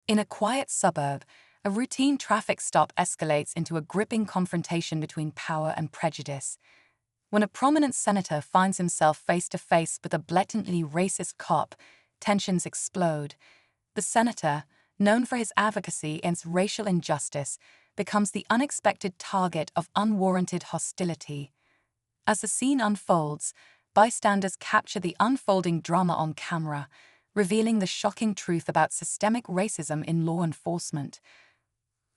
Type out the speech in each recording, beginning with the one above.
In a quiet suburb, a routine traffic stop escalates into a gripping confrontation between power and prejudice. When a prominent senator finds himself face to face with a blatantly racist cop, tensions explode. The senator, known for his advocacy against racial injustice, becomes the unexpected target of unwarranted hostility. As the scene unfolds, bystanders capture the unfolding drama on camera, revealing the shocking truth about systemic racism in law enforcement.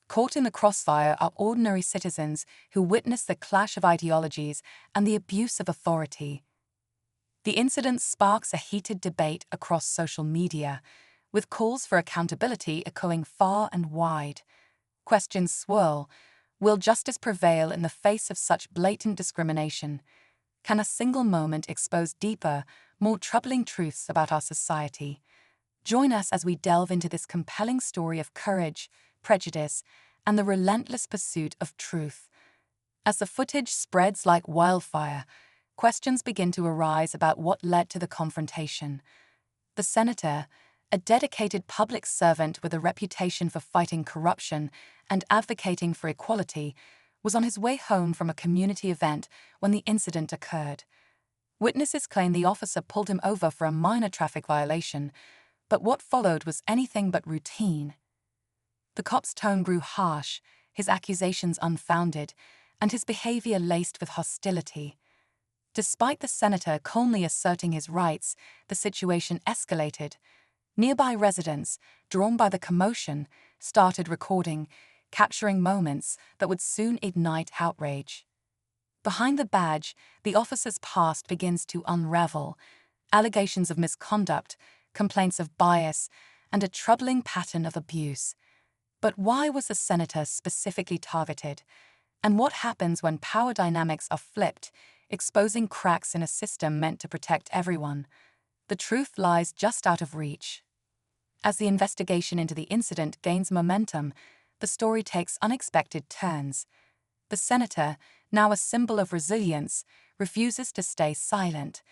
Caught in the crossfire are ordinary citizens who witness the clash of ideologies and the abuse of authority. The incident sparks a heated debate across social media, with calls for accountability echoing far and wide. Questions swirl: will justice prevail in the face of such blatant discrimination? Can a single moment expose deeper, more troubling truths about our society? Join us as we delve into this compelling story of courage, prejudice, and the relentless pursuit of truth. As the footage spreads like wildfire, questions begin to arise about what led to the confrontation. The senator, a dedicated public servant with a reputation for fighting corruption and advocating for equality, was on his way home from a community event when the incident occurred. Witnesses claim the officer pulled him over for a minor traffic violation, but what followed was anything but routine. The cop's tone grew harsh, his accusations unfounded, and his behavior laced with hostility. Despite the senator calmly asserting his rights, the situation escalated. Nearby residents, drawn by the commotion, started recording, capturing moments that would soon ignite outrage. Behind the badge, the officer's past begins to unravel: allegations of misconduct, complaints of bias, and a troubling pattern of abuse. But why was the senator specifically targeted? And what happens when power dynamics are flipped, exposing cracks in a system meant to protect everyone? The truth lies just out of reach. As the investigation into the incident gains momentum, the story takes unexpected turns. The senator, now a symbol of resilience, refuses to stay silent.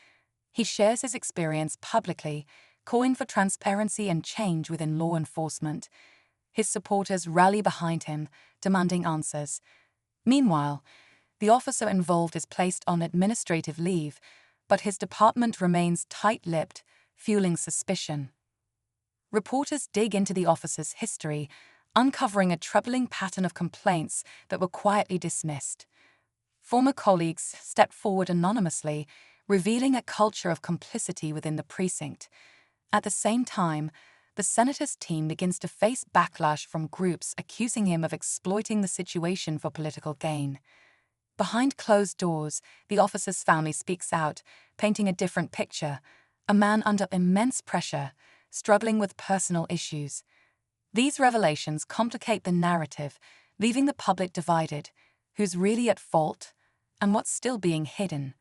He shares his experience publicly, calling for transparency and change within law enforcement. His supporters rally behind him, demanding answers. Meanwhile, the officer involved is placed on administrative leave, but his department remains tight-lipped, fueling suspicion. Reporters dig into the officer's history, uncovering a troubling pattern of complaints that were quietly dismissed. Former colleagues stepped forward anonymously, revealing a culture of complicity within the precinct. At the same time, the senator's team begins to face backlash from groups accusing him of exploiting the situation for political gain. Behind closed doors, the officer's family speaks out, painting a different picture: a man under immense pressure, struggling with personal issues. These revelations complicate the narrative, leaving the public divided: who's really at fault, and what's still being hidden.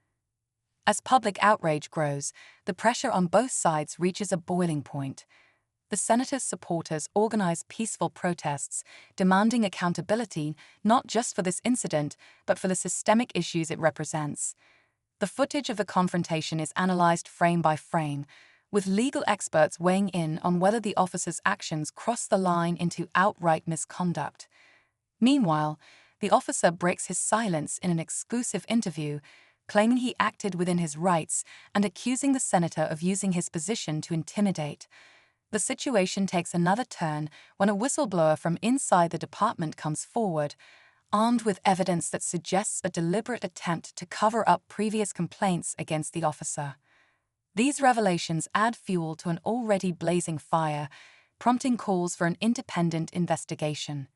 As public outrage grows, the pressure on both sides reaches a boiling point. The senator's supporters organize peaceful protests, demanding accountability not just for this incident, but for the systemic issues it represents. The footage of the confrontation is analyzed frame by frame, with legal experts weighing in on whether the officer's actions cross the line into outright misconduct. Meanwhile, the officer breaks his silence in an exclusive interview, claiming he acted within his rights and accusing the senator of using his position to intimidate. The situation takes another turn when a whistleblower from inside the department comes forward, armed with evidence that suggests a deliberate attempt to cover up previous complaints against the officer. These revelations add fuel to an already blazing fire, prompting calls for an independent investigation.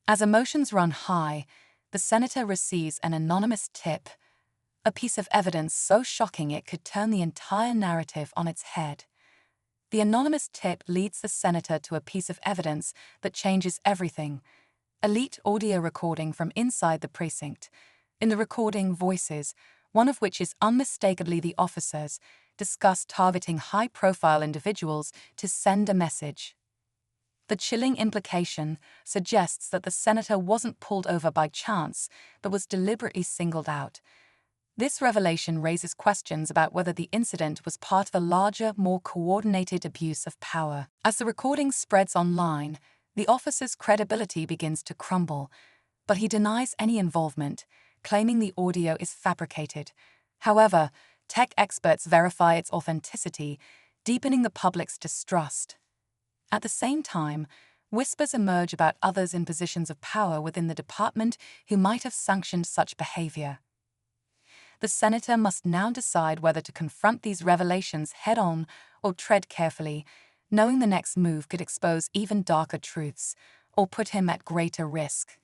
As emotions run high, the senator receives an anonymous tip, a piece of evidence so shocking it could turn the entire narrative on its head. The anonymous tip leads the senator to a piece of evidence that changes everything: a leaked audio recording from inside the precinct. In the recording, voices, one of which is unmistakably the officer's, discuss targeting high-profile individuals to send a message. The chilling implication suggests that the senator wasn't pulled over by chance, but was deliberately singled out. This revelation raises questions about whether the incident was part of a larger, more coordinated abuse of power. As the recording spreads online, the officer's credibility begins to crumble, but he denies any involvement, claiming the audio is fabricated. However, tech experts verify its authenticity, deepening the public's distrust. At the same time, whispers emerge about others in positions of power within the department who might have sanctioned such behavior. The senator must now decide whether to confront these revelations head-on or tread carefully, knowing the next move could expose even darker truths or put him at greater risk.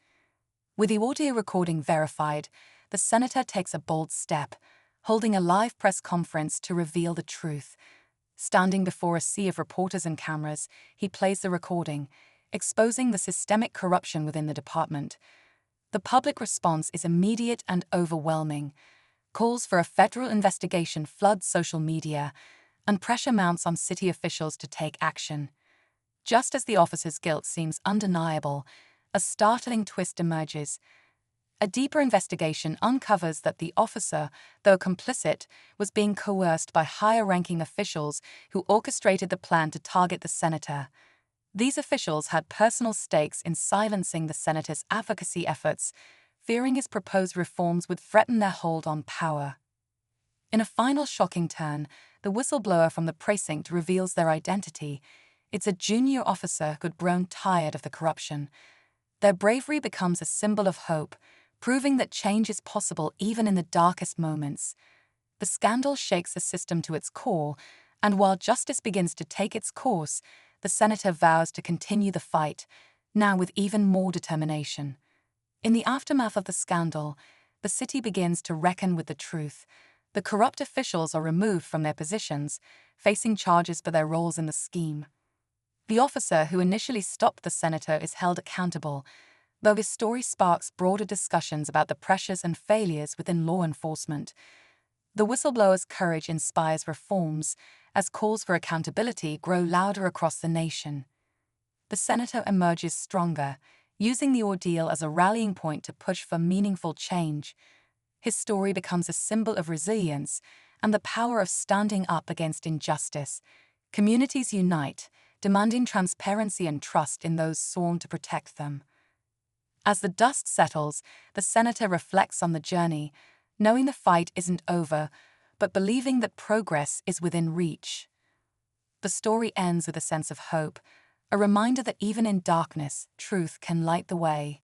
With the audio recording verified, the senator takes a bold step, holding a live press conference to reveal the truth. Standing before a sea of reporters and cameras, he plays the recording, exposing the systemic corruption within the department. The public response is immediate and overwhelming. Calls for a federal investigation flood social media, and pressure mounts on city officials to take action. Just as the officer's guilt seems undeniable, a startling twist emerges. A deeper investigation uncovers that the officer, though complicit, was being coerced by higher-ranking officials who orchestrated the plan to target the senator. These officials had personal stakes in silencing the senator's advocacy efforts, fearing his proposed reforms would threaten their hold on power. In a final shocking turn, the whistleblower from the precinct reveals their identity. It's a junior officer who'd grown tired of the corruption. Their bravery becomes a symbol of hope, proving that change is possible even in the darkest moments. The scandal shakes the system to its core, and while justice begins to take its course, the senator vows to continue the fight, now with even more determination. In the aftermath of the scandal, the city begins to reckon with the truth. The corrupt officials are removed from their positions, facing charges for their roles in the scheme. The officer who initially stopped the senator is held accountable, though his story sparks broader discussions about the pressures and failures within law enforcement. The whistleblower's courage inspires reforms, as calls for accountability grow louder across the nation. The senator emerges stronger, using the ordeal as a rallying point to push for meaningful change. His story becomes a symbol of resilience and the power of standing up against injustice. Communities unite, demanding transparency and trust in those sworn to protect them. As the dust settles, the senator reflects on the journey, knowing the fight isn't over, but believing that progress is within reach. The story ends with a sense of hope, a reminder that even in darkness, truth can light the way.